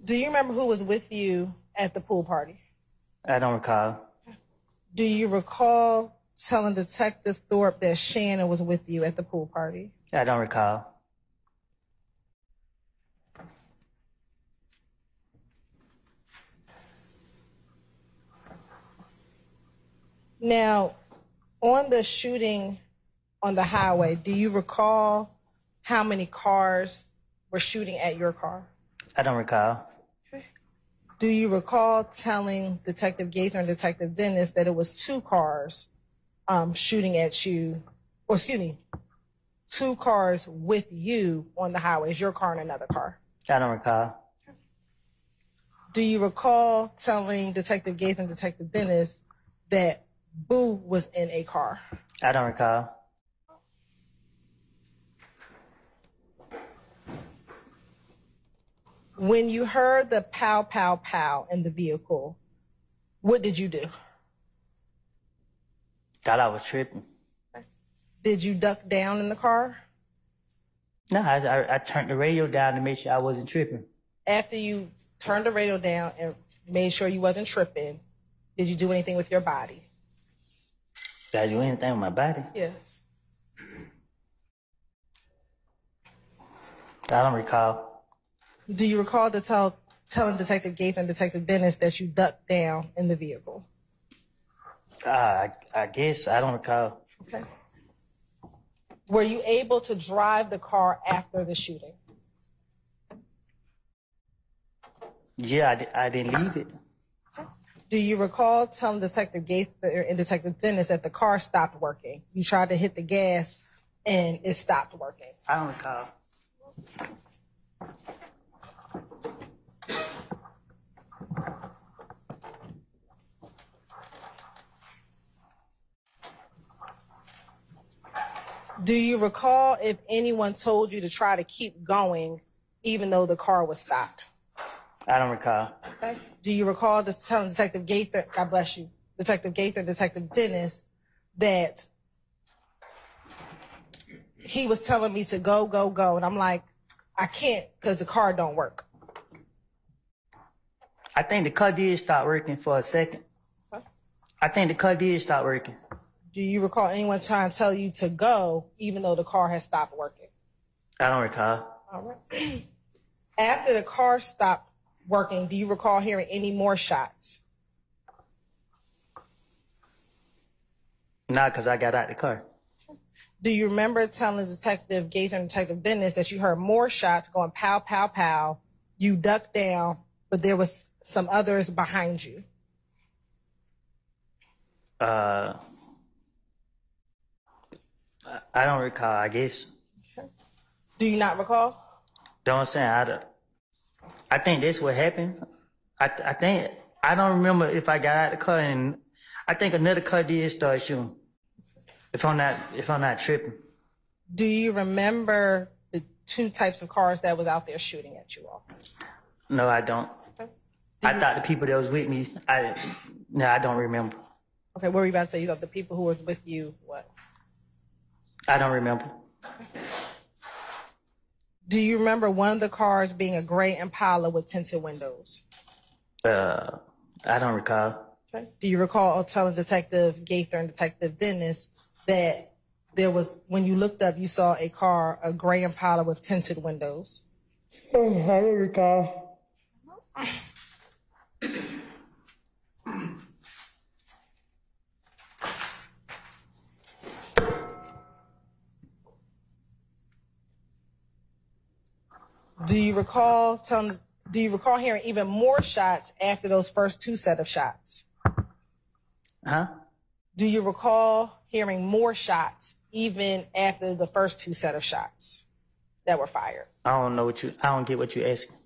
Do you remember who was with you at the pool party? I don't recall. Do you recall telling Detective Thorpe that Shannon was with you at the pool party? I don't recall. Now, on the shooting on the highway, do you recall how many cars were shooting at your car? I don't recall. Do you recall telling Detective Gaither and Detective Dennis that it was two cars shooting at you, or excuse me, two cars with you on the highway? Is your car and another car? I don't recall. Do you recall telling Detective Gaither and Detective Dennis that Boo was in a car? I don't recall. When you heard the pow, pow, pow in the vehicle, what did you do? Thought I was tripping. Did you duck down in the car? No, I turned the radio down to make sure I wasn't tripping. After you turned the radio down and made sure you wasn't tripping, did you do anything with your body? Did I do anything with my body? Yes. I don't recall. Do you recall telling Detective Gaither and Detective Dennis that you ducked down in the vehicle? I guess. I don't recall. Okay. Were you able to drive the car after the shooting? Yeah, I didn't leave it. Do you recall telling Detective Gaither and Detective Dennis that the car stopped working? You tried to hit the gas and it stopped working. I don't recall. Do you recall if anyone told you to try to keep going even though the car was stopped? I don't recall. Okay. Do you recall telling Detective Gaither, God bless you, Detective Gaither and Detective Dennis that he was telling me to go, go, go, and I'm like, I can't because the car don't work? I think the car did stop working for a second. Huh? I think the car did stop working. Do you recall anyone trying to tell you to go even though the car has stopped working? I don't recall. All right. After the car stopped working, do you recall hearing any more shots? Nah, because I got out the car. Do you remember telling Detective Gaither and Detective Dennis that you heard more shots going pow, pow, pow, you ducked down, but there was some others behind you? I don't recall, I guess. Okay. Do you not recall? Don't say I think that's what happened. I think, I don't remember if I got out the car and I think another car did start shooting. If I'm not tripping. Do you remember the two types of cars that was out there shooting at you all? No, I don't. Okay. I thought the people that was with me, I don't remember. Okay, what were you about to say? You thought the people who was with you, what? I don't remember. Do you remember one of the cars being a gray Impala with tinted windows? I don't recall. Okay. Do you recall telling Detective Gaither and Detective Dennis that there was, when you looked up, you saw a car, a gray Impala with tinted windows? Oh, I don't recall. Do you recall hearing even more shots after those first two set of shots? Huh? Do you recall hearing more shots even after the first two set of shots that were fired? I don't get what you're asking.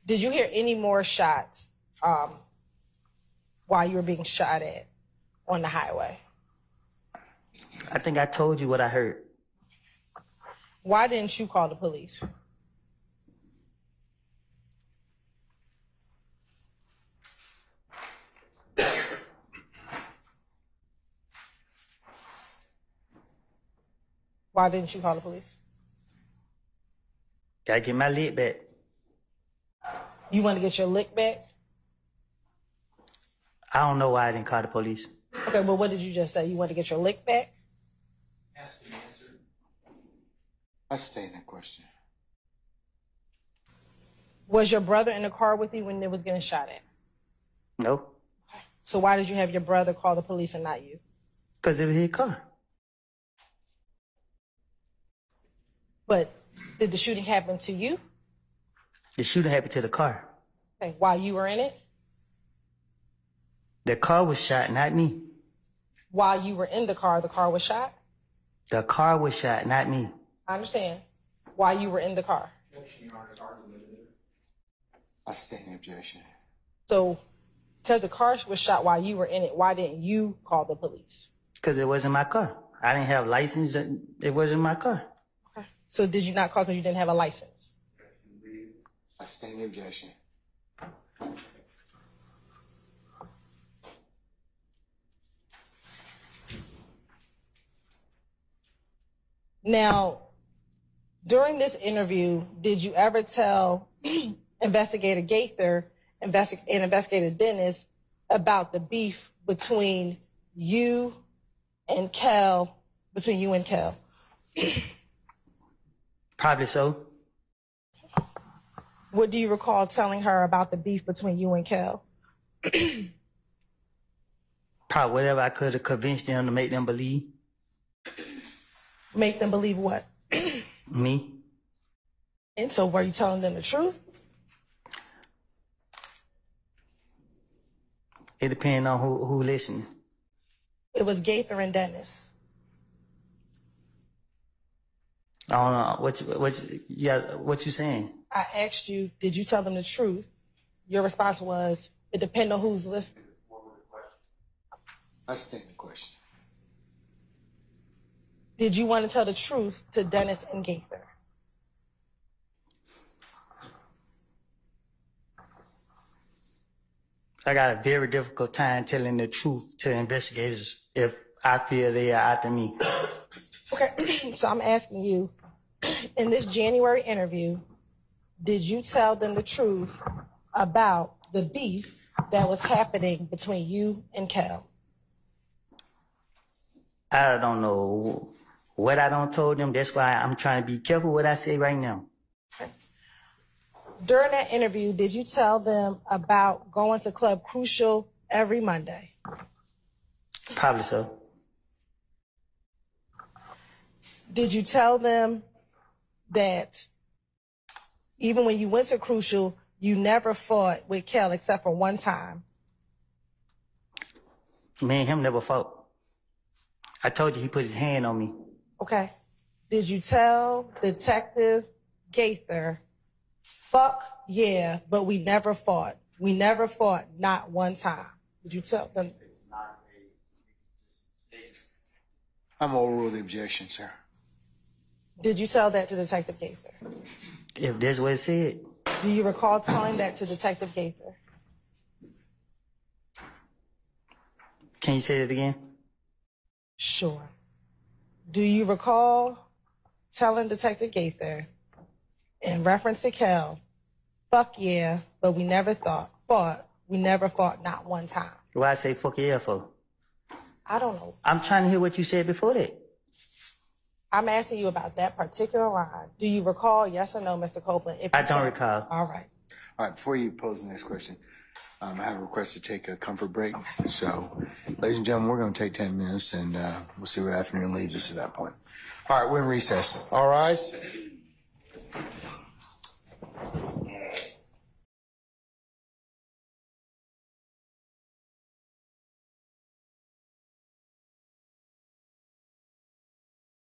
Did you hear any more shots while you were being shot at on the highway? I think I told you what I heard. Why didn't you call the police? Why didn't you call the police? Gotta get my lid back. You want to get your lick back? I don't know why I didn't call the police. Okay, well, what did you just say? You want to get your lick back? Ask and answer. I stay in that question. Was your brother in the car with you when it was getting shot at? No, So why did you have your brother call the police and not you? because it was his car. But did the shooting happen to you? The shooting happened to the car. Okay, while you were in it? The car was shot, not me. While you were in the car was shot? The car was shot, not me. I understand. While you were in the car. I stay in the objection. So, because the car was shot while you were in it, why didn't you call the police? Because it wasn't my car. I didn't have license. It wasn't my car. Okay. So did you not call because you didn't have a license? I stay in the objection. Now, during this interview, did you ever tell Investigator Gaither and Investigator Dennis about the beef between you and Kel? Probably so. What do you recall telling her about the beef between you and Kel? Probably whatever I could have convinced them to make them believe. Make them believe what? Me. And so were you telling them the truth? It depends on who listened. It was Gaither and Dennis. I don't know. What you saying? I asked you, did you tell them the truth? Your response was, it depends on who's listening. I stay in the question. Did you want to tell the truth to Dennis and Gaither? I got a very difficult time telling the truth to investigators if I feel they are after me. Okay, so I'm asking you, in this January interview, did you tell them the truth about the beef that was happening between you and Kel? I don't know what I don't told them. That's why I'm trying to be careful what I say right now. During that interview, did you tell them about going to Club Crucial every Monday? Probably so. Did you tell them that even when you went to Crucial, you never fought with Kel except for one time? Me and him never fought. I told you he put his hand on me. Okay. Did you tell Detective Gaither, fuck yeah, but we never fought? We never fought, not one time. Did you tell them? I'm overruled the objection, sir. Did you tell that to Detective Gaither? If that's what it said. Do you recall telling that to Detective Gaither? Can you say it again? Sure. Do you recall telling Detective Gaither, in reference to Kel, fuck yeah, but we never fought, not one time? Why I say fuck yeah for? I don't know. I'm trying to hear what you said before that. I'm asking you about that particular line. Do you recall, yes or no, Mr. Copeland? If you I don't said- recall. All right. All right, before you pose the next question, I have a request to take a comfort break. So, ladies and gentlemen, we're going to take 10 minutes, and we'll see where afternoon leads us at that point. All right, we're in recess. All rise.